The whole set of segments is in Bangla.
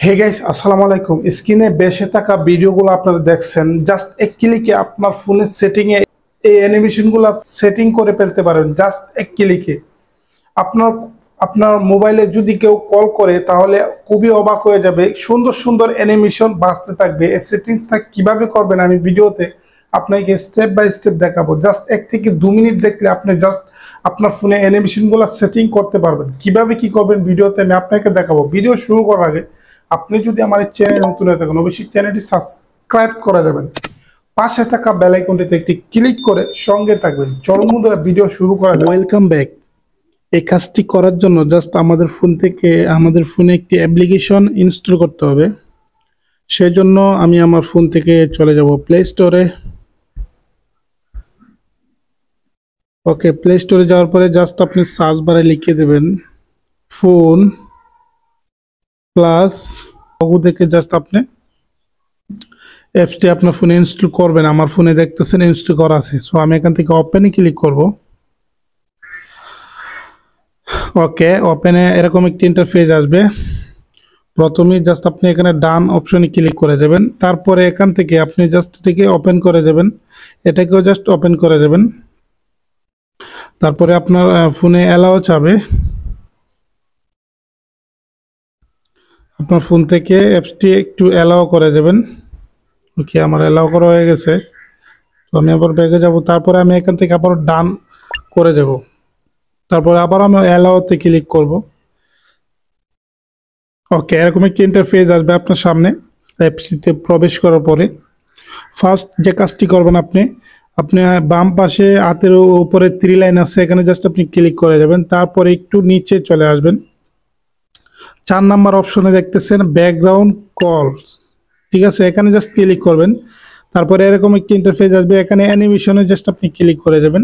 হে গাইস, আসসালামু আলাইকুম। স্ক্রিনে বেশে থাকা ভিডিওগুলো আপনারা দেখছেন, জাস্ট এক ক্লিকে আপনার ফোনের সেটিংয়ে এই অ্যানিমেশনগুলো সেটিং করে ফেলতে পারেন জাস্ট এক ক্লিকে। আপনার আপনার মোবাইলে যদি কেউ কল করে তাহলে খুবই অবাক হয়ে যাবে, সুন্দর সুন্দর অ্যানিমেশন বাজতে থাকবে। এই সেটিংসটা কিভাবে করবেন আমি ভিডিওতে আপনাকে স্টেপ বাই স্টেপ দেখাবো। জাস্ট 1 থেকে 2 মিনিট দেখলে আপনি জাস্ট আপনার ফোনে অ্যানিমেশনগুলো সেটিং করতে পারবেন। কিভাবে কি করবেন ভিডিওতে আমি আপনাকে দেখাবো। ভিডিও শুরু করার আগে আপনি যদি আমার এই চ্যানেলে নতুন হয়ে থাকেন অবশ্যই চ্যানেলটি সাবস্ক্রাইব করে দেবেন, পাশে থাকা বেল আইকনটিতে একটি ক্লিক করে সঙ্গে থাকবেন। চলুন বন্ধুরা ভিডিও শুরু করা যাক। Welcome back. এই কাজটি করার জন্য জাস্ট আমাদের ফোনে একটি অ্যাপ্লিকেশন ইনস্টল করতে হবে। সেজন্য আমি আমার ফোন থেকে চলে যাব প্লে স্টোরে। ওকে, প্লে স্টোরে যাওয়ার পরে জাস্ট আপনি সার্চ বারে লিখে দেবেন ফোন প্লাস লগো দেখে জাস্ট আপনি অ্যাপসটি আপনার ফোনে ইনস্টল করবেন। আমার ফোনে দেখতেছেন ইনস্টল করা আছে, সো আমি এখান থেকে ওপেনে ক্লিক করব। ওকে, ওপেনে এরকম একটি ইন্টারফেস আসবে। প্রথমেই জাস্ট আপনি এখানে ডান অপশনে ক্লিক করে দেবেন, তারপরে এখান থেকে আপনি জাস্ট এটাকে ওপেন করে দেবেন, এটাকেও জাস্ট ওপেন করে দেবেন। তারপরে আপনার ফোনে অ্যালাও চাবে, আপনার ফোন থেকে অ্যাপসটি একটু অ্যালাও করে দেবেন। ওকে, আমার অ্যালাও করা হয়ে গেছে, তো আমি আবার ব্যাগে যাব। তারপরে আমি এখান থেকে আবার ডান করে দেব, তারপরে আবার আমি অ্যালাওতে ক্লিক করব। ওকে, এরকম একটি ইন্টারফেস আসবে আপনার সামনে। অ্যাপসটিতে প্রবেশ করার পরে ফার্স্ট যে কাজটি করবেন আপনি বাম পাশে হাতের উপরে 3 লাইন আছে, এখানে জাস্ট আপনি ক্লিক করে যাবেন। তারপরে একটু নিচে চলে আসবেন, 4 নাম্বার অপশনে দেখতেছেন ব্যাকগ্রাউন্ড কল, ঠিক আছে, এখানে জাস্ট ক্লিক করবেন। তারপরে এরকম একটি ইন্টারফেস আসবে, এখানে অ্যানিমেশনে জাস্ট আপনি ক্লিক করে যাবেন।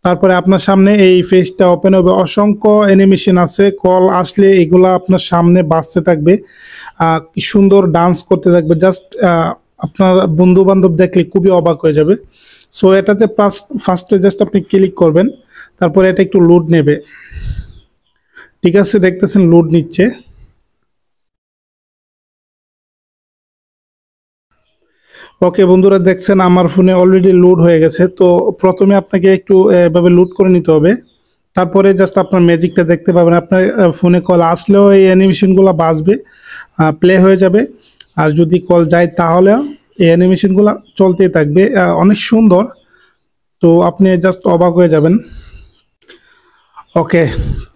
তারপরে আপনার সামনে এই ফেজটা ওপেন হবে। অসংখ্য অ্যানিমেশন আছে, কল আসলে এগুলা আপনার সামনে বাজতে থাকবে, কি সুন্দর ডান্স করতে থাকবে। জাস্ট আপনার বন্ধু বান্ধব দেখলে খুবই অবাক হয়ে যাবে। সো এটাতে ফার্স্টে জাস্ট আপনি ক্লিক করবেন, তারপরে এটা একটু লোড নেবে, ঠিক আছে, দেখতেছেন লোড নিচ্ছে। ওকে বন্ধুরা, দেখছেন আমার ফোনে অলরেডি লোড হয়ে গেছে। তো প্রথমে আপনাকে একটু এভাবে লোড করে নিতে হবে, তারপরে জাস্ট আপনার ম্যাজিকটা দেখতে পাবেন। আপনার ফোনে কল আসলেও এই অ্যানিমেশনগুলো বাজবে, প্লে হয়ে যাবে। আর যদি কল যায় তাহলেও এই অ্যানিমেশনগুলো চলতেই থাকবে, অনেক সুন্দর। তো আপনি জাস্ট অবাক হয়ে যাবেন। ওকে,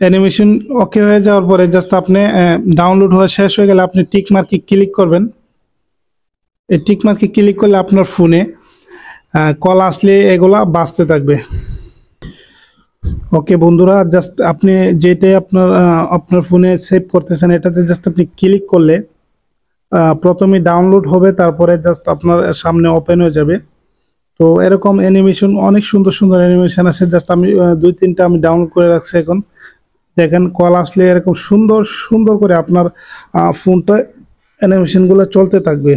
অ্যানিমেশন ওকে হয়ে যাওয়ার পরে জাস্ট আপনি ডাউনলোড হওয়া শেষ হয়ে গেলে আপনি টিক মার্কে ক্লিক করবেন। এই টিক মার্কে ক্লিক করলে আপনার ফোনে কল আসলে এগুলা বাজতে থাকবে। ওকে বন্ধুরা, জাস্ট আপনি যেটাই আপনার ফোনে সেভ করতেছেন এটাতে জাস্ট আপনি ক্লিক করলে প্রথমে ডাউনলোড হবে, তারপরে জাস্ট আপনার সামনে ওপেন হয়ে যাবে। তো এরকম অ্যানিমেশন অনেক সুন্দর সুন্দর অ্যানিমেশন আছে, জাস্ট আমি 2-3টা আমি ডাউনলোড করে রাখছি। এখন দেখেন কল আসলে এরকম সুন্দর সুন্দর করে আপনার ফোনটা অ্যানিমেশনগুলো চলতে থাকবে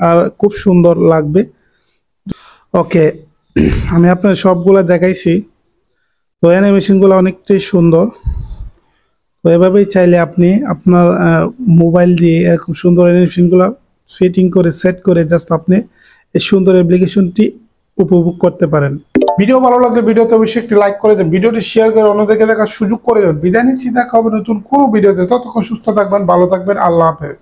আর খুব সুন্দর লাগবে। ওকে, আমি আপনার সবগুলো দেখাইছি। তো অ্যানিমেশনগুলো অনেকটাই সুন্দর। তো এভাবেই চাইলে আপনি আপনার মোবাইল দিয়ে এরকম সুন্দর অ্যানিমেশনগুলো সেটিং করে সেট করে জাস্ট আপনি এই সুন্দর অ্যাপ্লিকেশনটি উপভোগ করতে পারেন। ভিডিও ভালো লাগলে ভিডিওতে অবশ্যই একটি লাইক করে দেন, ভিডিওটি শেয়ার করে অন্যদেরকে দেখার সুযোগ করে দেবেন। বিদায় নিচ্ছি, দেখা হবে নতুন কোনো ভিডিওতে। ততক্ষণ সুস্থ থাকবেন, ভালো থাকবেন, আল্লাহ হাফেজ।